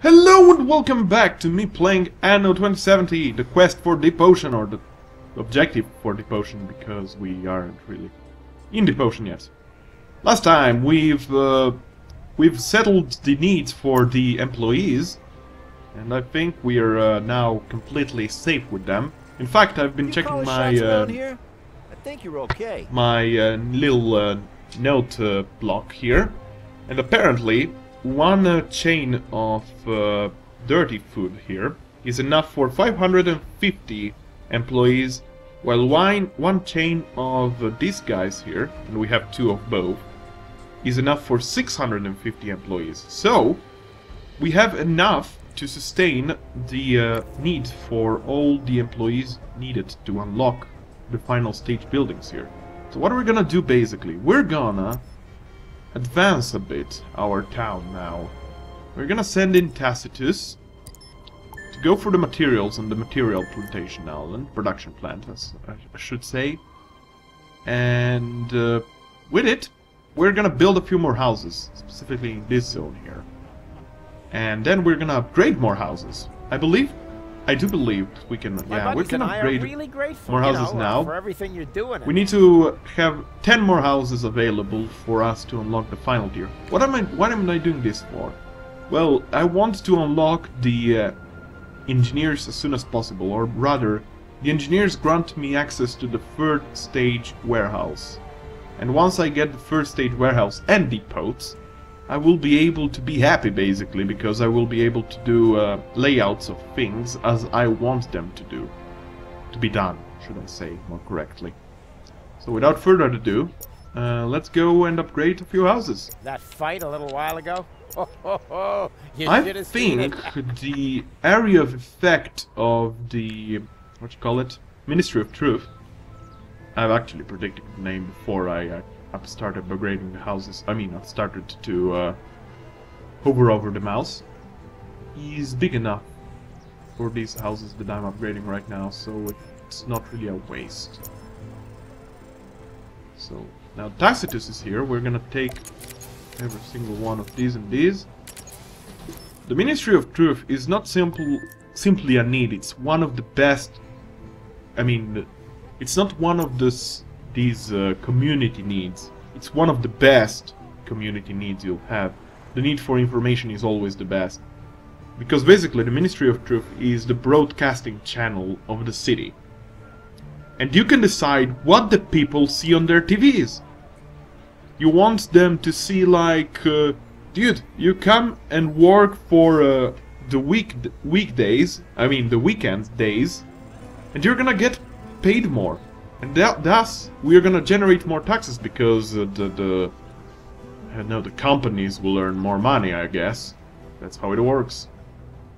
Hello and welcome back to me playing Anno 2070, the quest for Deep Ocean, or the objective for Deep Ocean, because we aren't really in Deep Ocean yet. Last time we've settled the needs for the employees, and I think we are now completely safe with them. In fact, I've been checking my I think you're okay. my little note block here, and apparently one chain of dirty food here is enough for 550 employees, while one chain of these guys here, and we have two of both, is enough for 650 employees. So we have enough to sustain the need for all the employees needed to unlock the final stage buildings here. So what are we gonna do basically? We're gonna advance a bit our town now. We're gonna send in Tacitus to go for the materials and the material plantation island, production plant, as I should say. And with it, we're gonna build a few more houses, specifically in this zone here. And then we're gonna upgrade more houses. I do believe we can. Yeah, we can upgrade more houses now. For everything you're doing. We need to have 10 more houses available for us to unlock the final tier. What am I doing this for? Well, I want to unlock the engineers as soon as possible, or rather, the engineers grant me access to the third stage warehouse. And once I get the first stage warehouse and depots, I will be able to be happy, basically, because I will be able to do layouts of things as I want them to do. To be done, should I say more correctly. So without further ado, let's go and upgrade a few houses. That fight a little while ago? I think the area of effect of the, Ministry of Truth, I've actually predicted the name before I've started upgrading the houses. I've started to hover over the mouse. Is big enough for these houses that I'm upgrading right now, so it's not really a waste. So now Tacitus is here. We're gonna take every single one of these and these. The Ministry of Truth is not simply a need. It's one of the best. It's not one of these community needs. It's one of the best community needs you'll have. The need for information is always the best. Because basically the Ministry of Truth is the broadcasting channel of the city. And you can decide what the people see on their TVs. You want them to see like, dude, you come and work for the weekdays, the weekend days, and you're gonna get paid more. And thus, we are gonna generate more taxes because the companies will earn more money, I guess. That's how it works.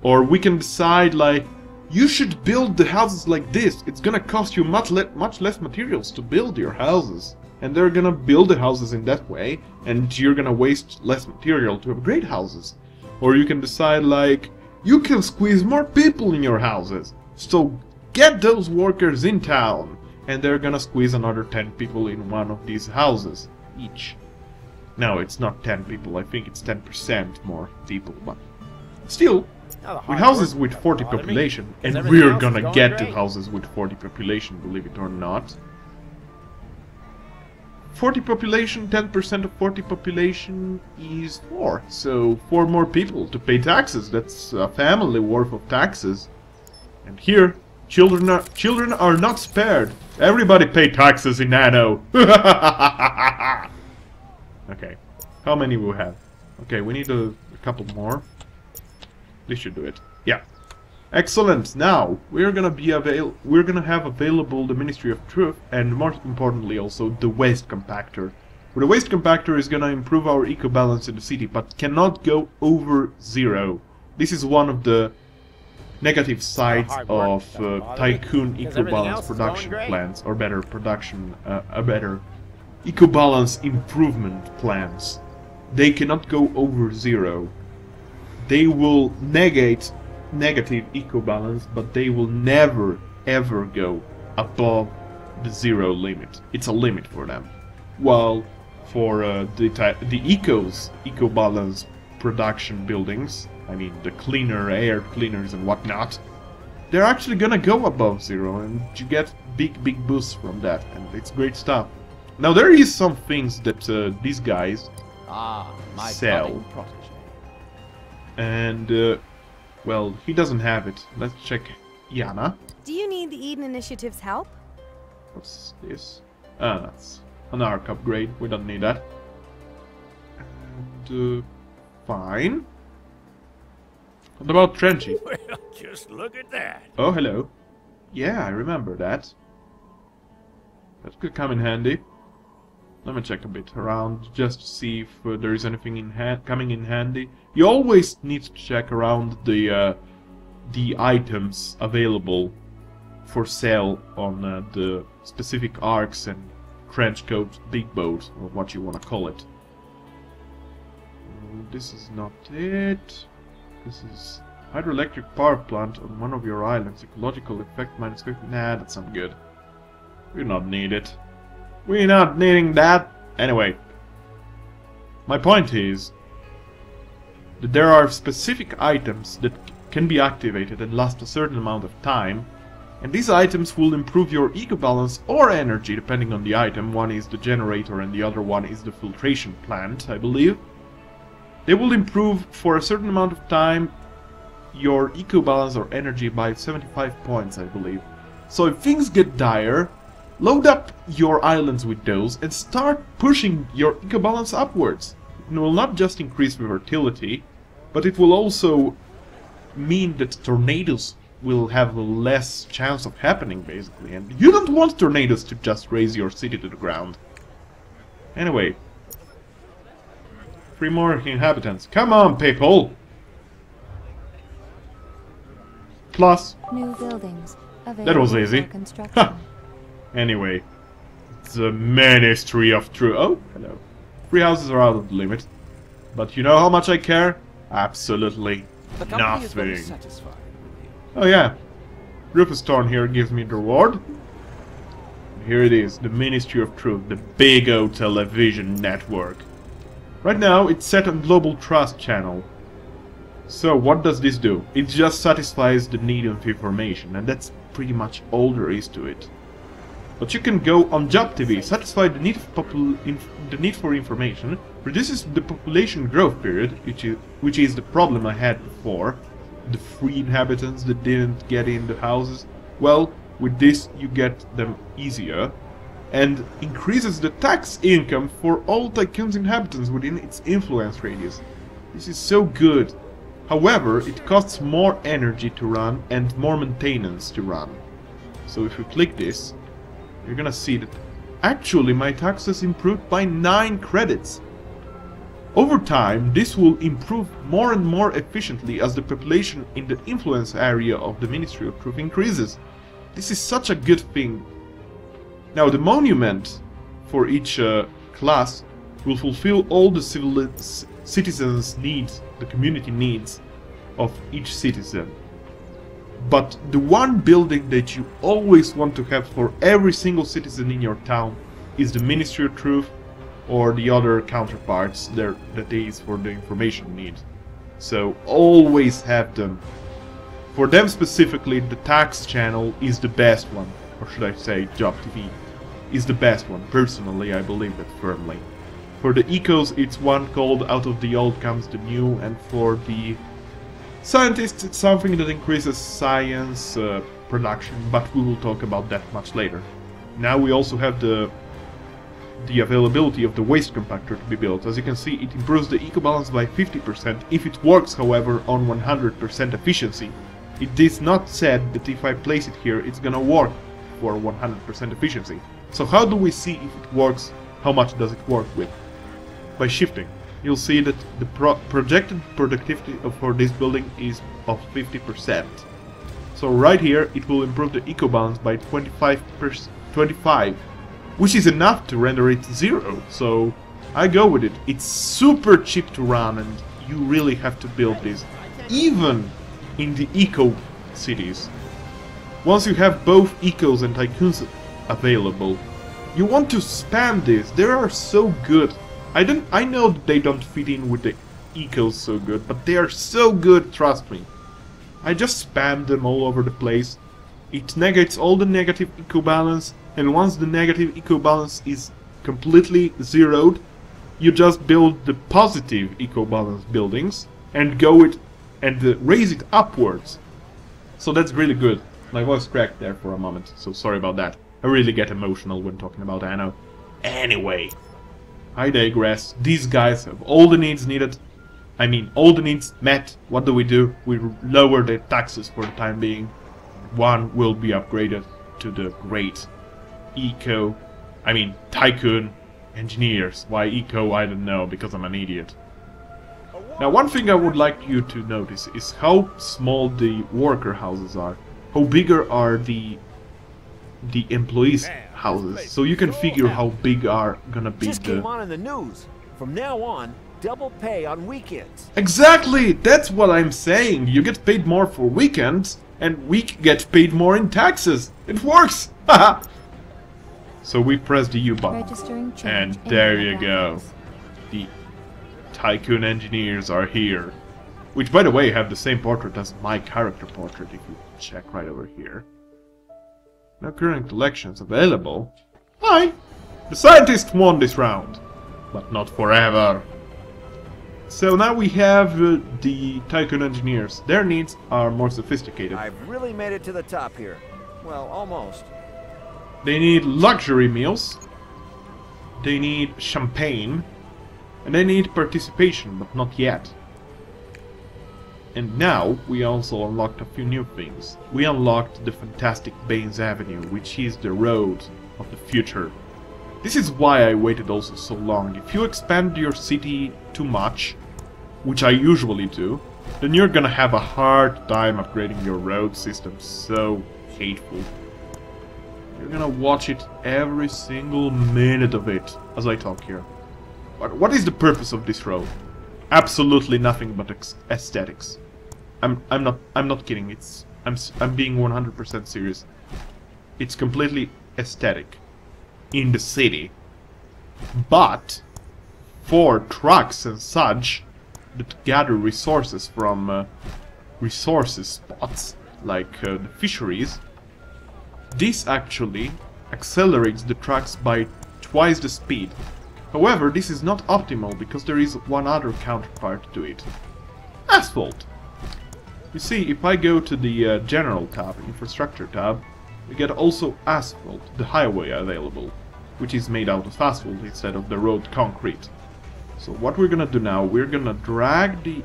Or we can decide, like, you should build the houses like this. It's gonna cost you much less materials to build your houses. And they're gonna build the houses in that way, and you're gonna waste less material to upgrade houses. Or you can decide, like, you can squeeze more people in your houses. So get those workers in town. And they're gonna squeeze another 10 people in one of these houses each. No, it's not 10 people, I think it's 10% more people, but still, with houses with 40 population, and we're gonna get to houses with 40 population, believe it or not. 40 population, 10% of 40 population is 4, so 4 more people to pay taxes. That's a family worth of taxes. And here, children are not spared. Everybody pay taxes in Anno. Okay, how many we have? Okay, we need a couple more. This should do it. Yeah, excellent. Now we're gonna have available the Ministry of Truth, and more importantly also the waste compactor. The waste compactor is gonna improve our eco balance in the city, but cannot go over 0. This is one of the negative sides of tycoon eco-balance production plans, or better better eco-balance improvement plans. They cannot go over 0. They will negate negative eco-balance, but they will never ever go above the 0 limit. It's a limit for them. While for the eco-balance production buildings, I mean the cleaner air cleaners and whatnot, they're actually gonna go above 0, and you get big boosts from that, and it's great stuff. Now there is some things that these guys my sell. budding protege. And, well, he doesn't have it. Let's check Yana. Do you need the Eden Initiative's help? What's this? Ah, that's an arc upgrade. We don't need that. And, fine. What about Trenchy? Well, just look at that. Oh, hello. Yeah, I remember that. That could come in handy. Let me check a bit around just to see if there is anything coming in handy. You always need to check around the items available for sale on the specific arcs and trench coat, big boat, or what you want to call it. This is not it. This is hydroelectric power plant on one of your islands. Ecological effect -50. Nah, that's not good. We not need it. We're not needing that. Anyway, my point is that there are specific items that can be activated and last a certain amount of time, and these items will improve your eco balance or energy depending on the item. One is the generator and the other one is the filtration plant, I believe. They will improve for a certain amount of time your eco balance or energy by 75 points, I believe. So if things get dire, load up your islands with those and start pushing your eco balance upwards. It will not just increase the fertility, but it will also mean that tornadoes will have less chance of happening, basically. And you don't want tornadoes to just raze your city to the ground. Anyway. 3 more inhabitants. Come on, people! Plus. New buildings available That was easy. for construction. Anyway. The Ministry of Truth. Oh, hello. 3 houses are out of the limit. But you know how much I care? Absolutely The company is very nothing. satisfied with you. Oh yeah. Rufus Thorn here gives me the reward. Here it is, the Ministry of Truth, the big O television network. Right now it's set on Global Trust channel. So what does this do? It just satisfies the need of information, and that's pretty much all there is to it. But you can go on Job TV, satisfy the need, the need for information, reduces the population growth period, which is the problem I had before. The free inhabitants that didn't get in the houses. Well, with this you get them easier. And increases the tax income for all Tycoon's inhabitants within its influence radius. This is so good. However, it costs more energy to run and more maintenance to run. So if you click this, you're gonna see that actually my taxes improved by 9 credits. Over time, this will improve more and more efficiently as the population in the influence area of the Ministry of Truth increases. This is such a good thing. Now the monument for each class will fulfill all the citizens' needs, the community needs of each citizen. But the one building that you always want to have for every single citizen in your town is the Ministry of Truth or the other counterparts there that is for the information need. So always have them. For them specifically, the tax channel is the best one, or should I say Job TV is the best one. Personally, I believe that firmly. For the ecos, it's one called Out of the Old Comes the New, and for the scientists, it's something that increases science production, but we will talk about that much later. Now we also have the availability of the waste compactor to be built. As you can see, it improves the eco balance by 50% if it works, however, on 100% efficiency. It is not said that if I place it here, it's gonna work for 100% efficiency. So how do we see if it works? How much does it work with? By shifting. You'll see that the projected productivity for this building is of 50%. So right here, it will improve the eco balance by 25, which is enough to render it 0. So I go with it. It's super cheap to run, and you really have to build this, even in the eco cities. Once you have both ecos and tycoons available, you want to spam this. They are so good. I know that they don't fit in with the ecos so good, but they are so good, trust me. I just spam them all over the place. It negates all the negative eco balance, and once the negative eco balance is completely zeroed, you just build the positive eco balance buildings and raise it upwards. So that's really good. My voice cracked there for a moment, so sorry about that. I really get emotional when talking about Anno. Anyway, I digress. These guys have all the needs needed. I mean, all the needs met. What do? We lower the taxes for the time being. One will be upgraded to the great tycoon engineers. Why eco, I don't know, because I'm an idiot. Now, one thing I would like you to notice is how small the worker houses are. How bigger are the employees' houses. So you can figure how big are gonna be Just came on in the news. From now on, double pay on weekends. Exactly! That's what I'm saying. You get paid more for weekends, and we get paid more in taxes. It works! Haha! So we press the U button. Registering change And in there you go. demographics. The tycoon engineers are here. Which, by the way, have the same portrait as my character portrait, if you check right over here. No current collections available. Fine! The scientist won this round. But not forever. So now we have the tycoon engineers. Their needs are more sophisticated. I've really made it to the top here. Well, almost. They need luxury meals. They need champagne. And they need participation, but not yet. And now we also unlocked a few new things. We unlocked the fantastic Baines Avenue, which is the road of the future. This is why I waited also so long. If you expand your city too much, which I usually do, then you're gonna have a hard time upgrading your road system. So hateful. You're gonna watch it every single minute of it as I talk here. But what is the purpose of this road? Absolutely nothing but aesthetics. I'm not kidding. I'm being 100% serious. It's completely aesthetic in the city. But for trucks and such that gather resources from resources spots like the fisheries, this actually accelerates the trucks by twice the speed. However, this is not optimal because there is one other counterpart to it. Asphalt! You see, if I go to the General tab, Infrastructure tab, we get also asphalt, the highway available, which is made out of asphalt instead of the road concrete. So what we're gonna do now, we're gonna drag the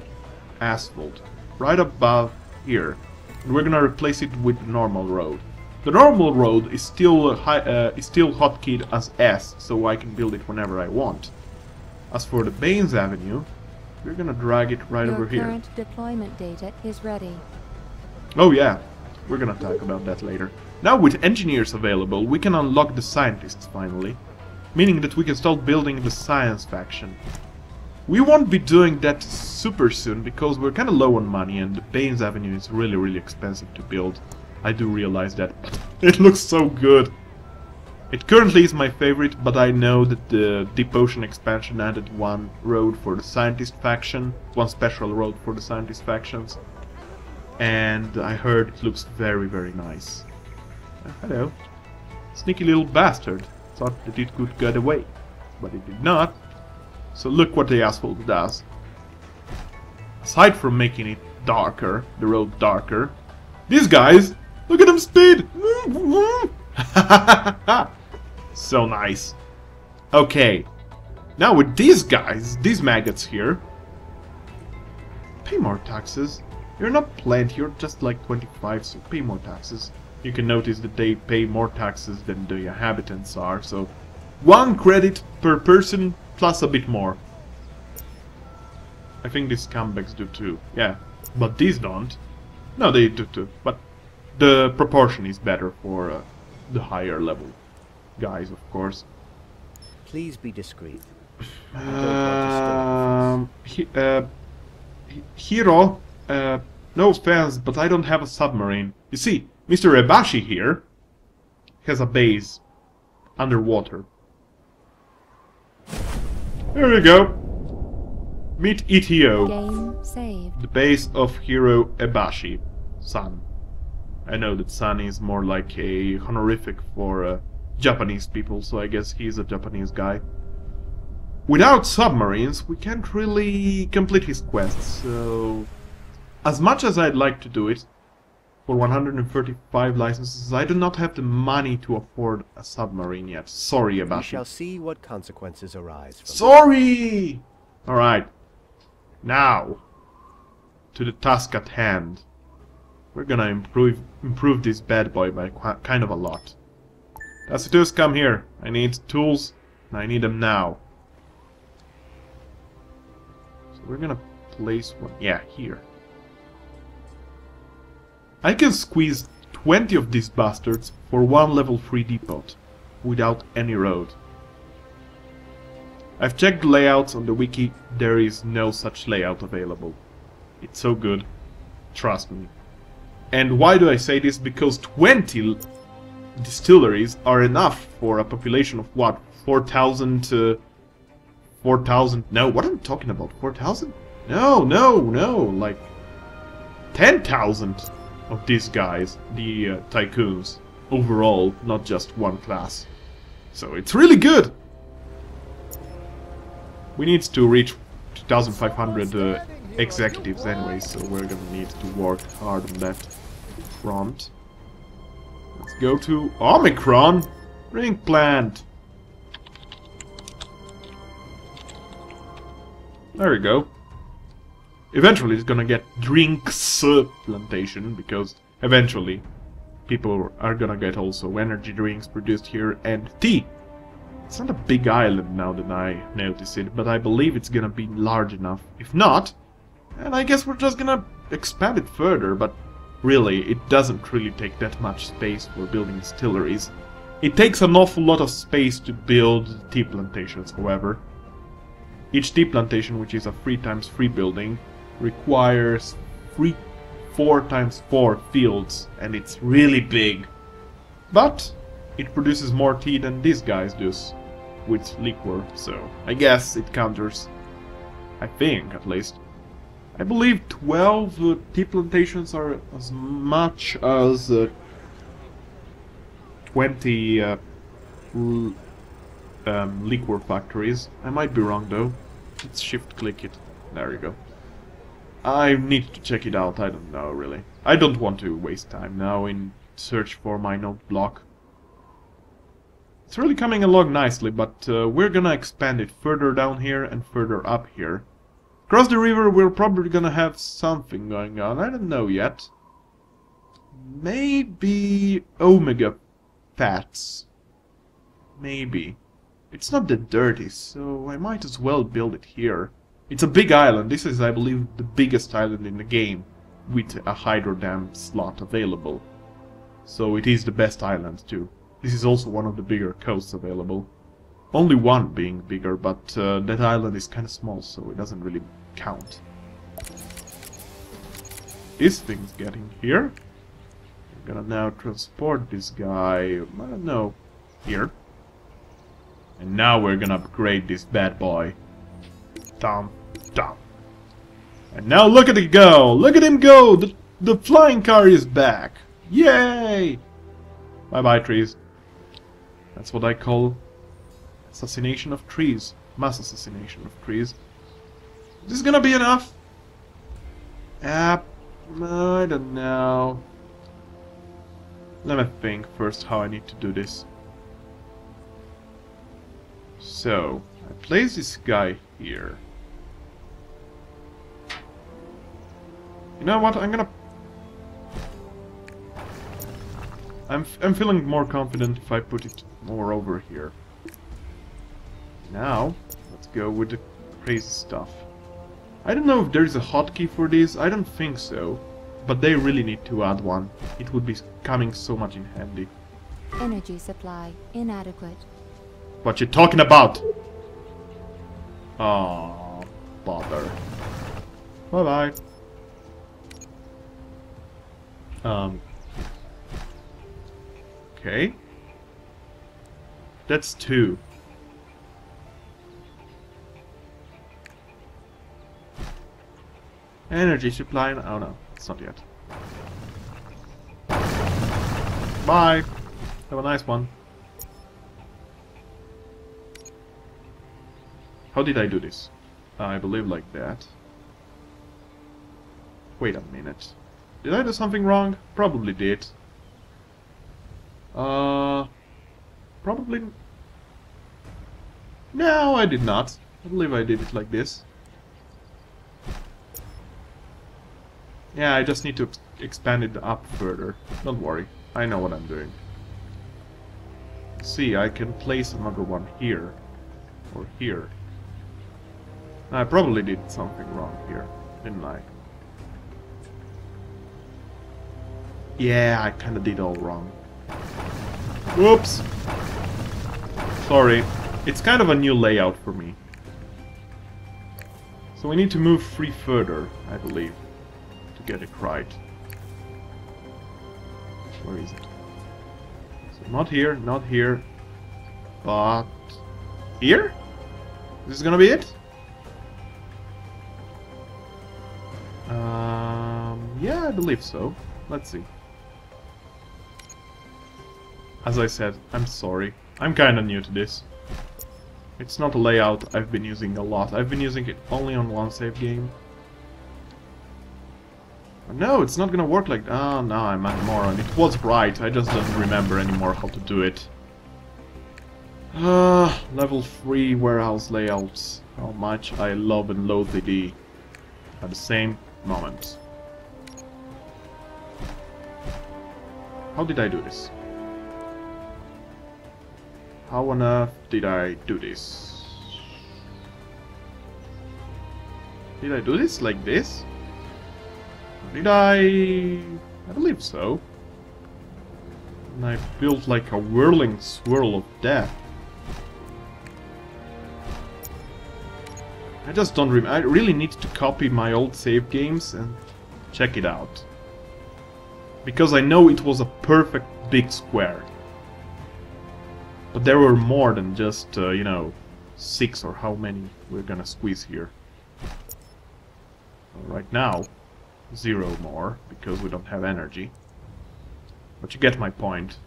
asphalt right above here, and we're gonna replace it with the normal road. The normal road is still hotkeyed as S, so I can build it whenever I want. As for the Baines Avenue, we're gonna drag it right over here. Your current deployment data is ready. Oh yeah, we're gonna talk about that later. Now with engineers available, we can unlock the scientists finally, meaning that we can start building the science faction. We won't be doing that super soon because we're kinda low on money and the Baines Avenue is really expensive to build. I do realize that, but it looks so good. It currently is my favorite, but I know that the Deep Ocean expansion added one road for the scientist faction, one special road for the scientist factions, and I heard it looks very nice. Hello. Sneaky little bastard. Thought that it could get away, but it did not. So look what the asphalt does. Aside from making it darker, the road darker, these guys, look at them speed! So nice. Okay. Now with these guys, these maggots here, pay more taxes. You're not plenty, you're just like 25, so pay more taxes. You can notice that they pay more taxes than the inhabitants are, so 1 credit per person plus a bit more. I think these scumbags do too, yeah. But these don't. No, they do too, but the proportion is better for the higher level guys, of course. Please be discreet. Hiro, no offense, but I don't have a submarine. You see, Mr. Ebashi here has a base underwater. There you go. Meet Itio, Game saved. the base of hero Ebashi, Sun. I know that Sun is more like a honorific for Japanese people, so I guess he's a Japanese guy. Without submarines, we can't really complete his quests, so... As much as I'd like to do it, for 135 licenses, I do not have the money to afford a submarine yet. Sorry, We Ebashi. shall see what consequences arise from Sorry! Alright. Now, to the task at hand. We're gonna improve this bad boy by kind of a lot. Tacitus, come here. I need tools, and I need them now. So we're gonna place one, yeah, here. I can squeeze 20 of these bastards for one level 3 depot, without any road. I've checked the layouts on the wiki, there is no such layout available. It's so good, trust me. And why do I say this? Because 20 distilleries are enough for a population of what? 4,000 4,000... No, what am I talking about? 4,000? No, like 10,000 of these guys, the tycoons, overall, not just one class. So it's really good! We need to reach 2,500 executives anyway, so we're gonna need to work hard on that front. Let's go to Omicron! Ring plant! There we go. Eventually it's gonna get drinks plantation, because eventually people are gonna get also energy drinks produced here and tea. It's not a big island now that I notice it, but I believe it's gonna be large enough. If not, and I guess we're just gonna expand it further, but really, it doesn't really take that much space for building distilleries. It takes an awful lot of space to build tea plantations, however. Each tea plantation, which is a 3x3 building, requires 4x4 fields, and it's really big. But it produces more tea than these guys do with liquor, so I guess it counters. I think, at least. I believe 12 tea plantations are as much as 20 liquor factories. I might be wrong though. Let's shift click it. There you go. I need to check it out, I don't know really. I don't want to waste time now in search for my note block. It's really coming along nicely, but we're gonna expand it further down here and further up here. Across the river we're probably gonna have something going on, I don't know yet. Maybe omega fats. Maybe. It's not that dirty, so I might as well build it here. It's a big island. This is, I believe, the biggest island in the game, with a hydro dam slot available. So it is the best island too. This is also one of the bigger coasts available. Only one being bigger, but that island is kind of small, so it doesn't really count. This thing's getting here. I'm gonna now transport this guy, I don't know, here. And now we're gonna upgrade this bad boy. Dum, dum. And now look at it go! Look at him go! The flying car is back! Yay! Bye-bye, trees. That's what I call assassination of trees. Mass assassination of trees. Is this gonna be enough? I don't know. Let me think first how I need to do this. So, I place this guy here. You know what? I'm feeling more confident if I put it more over here. Now, let's go with the crazy stuff. I don't know if there's a hotkey for this, I don't think so. But they really need to add one. It would be coming so much in handy. Energy supply inadequate. What you talking about? Oh, bother. Bye-bye. Okay. That's 2. Energy supply. Oh no, it's not yet. Bye. Have a nice one. How did I do this? I believe like that. Wait a minute. Did I do something wrong? Probably did. Probably... No, I did not. I believe I did it like this. Yeah, I just need to expand it up further. Don't worry, I know what I'm doing. See, I can place another one here. Or here. I probably did something wrong here, didn't I? Yeah, I kinda did all wrong. Whoops! Sorry. It's kind of a new layout for me. So we need to move 3 further, I believe, to get it right. Where is it? So not here, not here, but... Here? This is gonna be it? Yeah, I believe so. Let's see. As I said, I'm sorry. I'm kinda new to this. It's not a layout I've been using a lot. I've been using it only on one save game. But no, it's not gonna work like... Oh, no, I'm a moron. It was right, I just don't remember anymore how to do it. Level 3 warehouse layouts. How much I love and loathe it at the same moment. How did I do this? How on earth did I do this? Did I do this like this? Did I believe so. And I built like a whirling swirl of death. I just don't remember. I really need to copy my old save games and check it out. Because I know it was a perfect big square. But there were more than just, you know, 6 or how many we're gonna squeeze here. Right now, 0 more, because we don't have energy. But you get my point.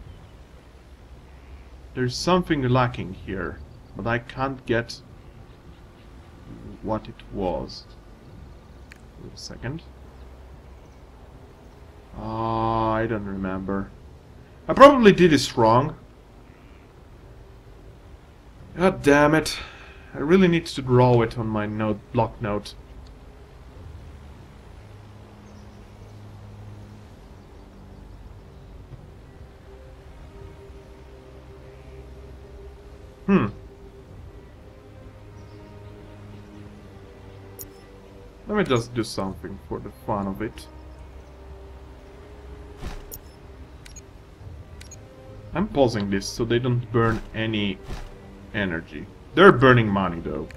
There's something lacking here, but I can't get what it was. Wait a second. I don't remember. I probably did this wrong. God damn it. I really need to draw it on my block note. Let me just do something for the fun of it. I'm pausing this so they don't burn any energy. They're burning money though.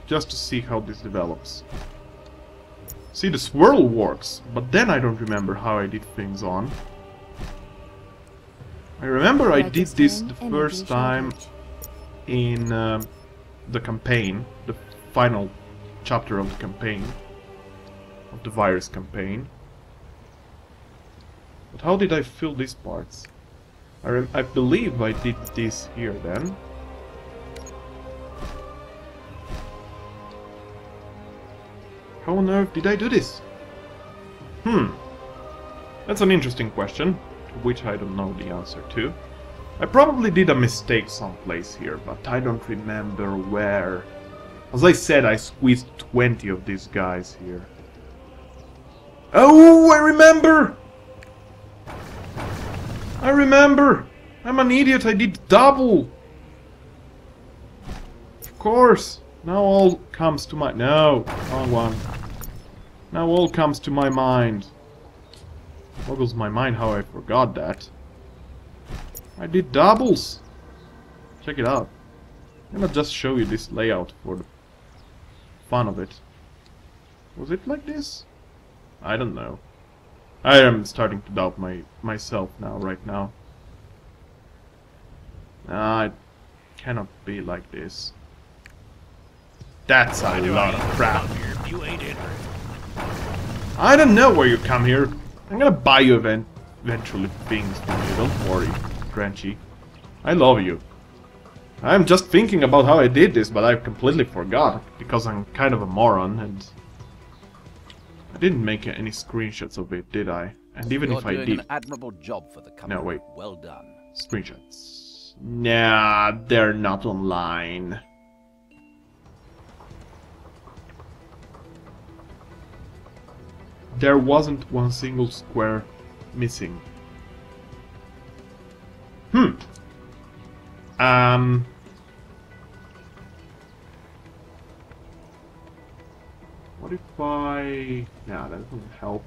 Just to see how this develops. See, the swirl works, but then I don't remember how I did things on. I remember I did this the first time in the campaign, the final chapter of the campaign, of the virus campaign. But how did I fill these parts? I believe I did this here then. How on earth did I do this? That's an interesting question, to which I don't know the answer to. I probably did a mistake someplace here, but I don't remember where. As I said, I squeezed 20 of these guys here. Oh, I remember! I remember! I'm an idiot, I did double! Of course! Now all comes to my... No, wrong one. Now all comes to my mind. Boggles my mind how I forgot that. I did doubles! Check it out. I'm gonna just show you this layout for the fun of it. Was it like this? I don't know. I am starting to doubt myself now, right now. It cannot be like this. That's a lot of crap. You ain't interested. I don't know why you come here. I'm gonna buy you eventually things from you. Don't worry, Crunchy. I love you. I'm just thinking about how I did this, but I completely forgot. Because I'm kind of a moron and... I didn't make any screenshots of it, did I? And even if I did... You're doing an admirable job for the company. No, wait. Well done. Screenshots. Nah, they're not online. There wasn't one single square missing. What if I... Nah, that doesn't help.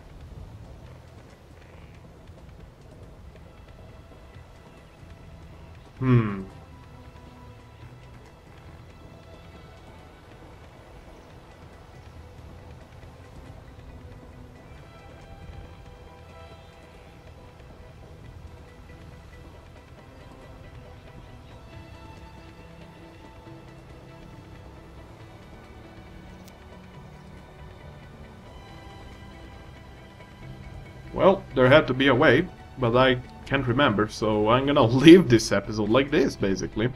Well, there had to be a way, but I can't remember, so I'm gonna leave this episode like this, basically.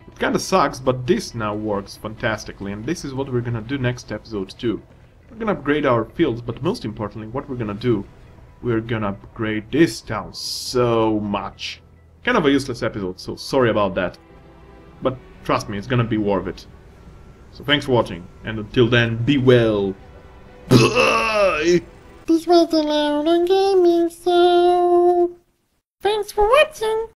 It kinda sucks, but this now works fantastically, and this is what we're gonna do next episode too. We're gonna upgrade our fields, but most importantly, what we're gonna do, we're gonna upgrade this town so much. Kind of a useless episode, so sorry about that. But trust me, it's gonna be worth it. So thanks for watching, and until then, be well. Bye! This was allowed on gaming, so thanks for watching.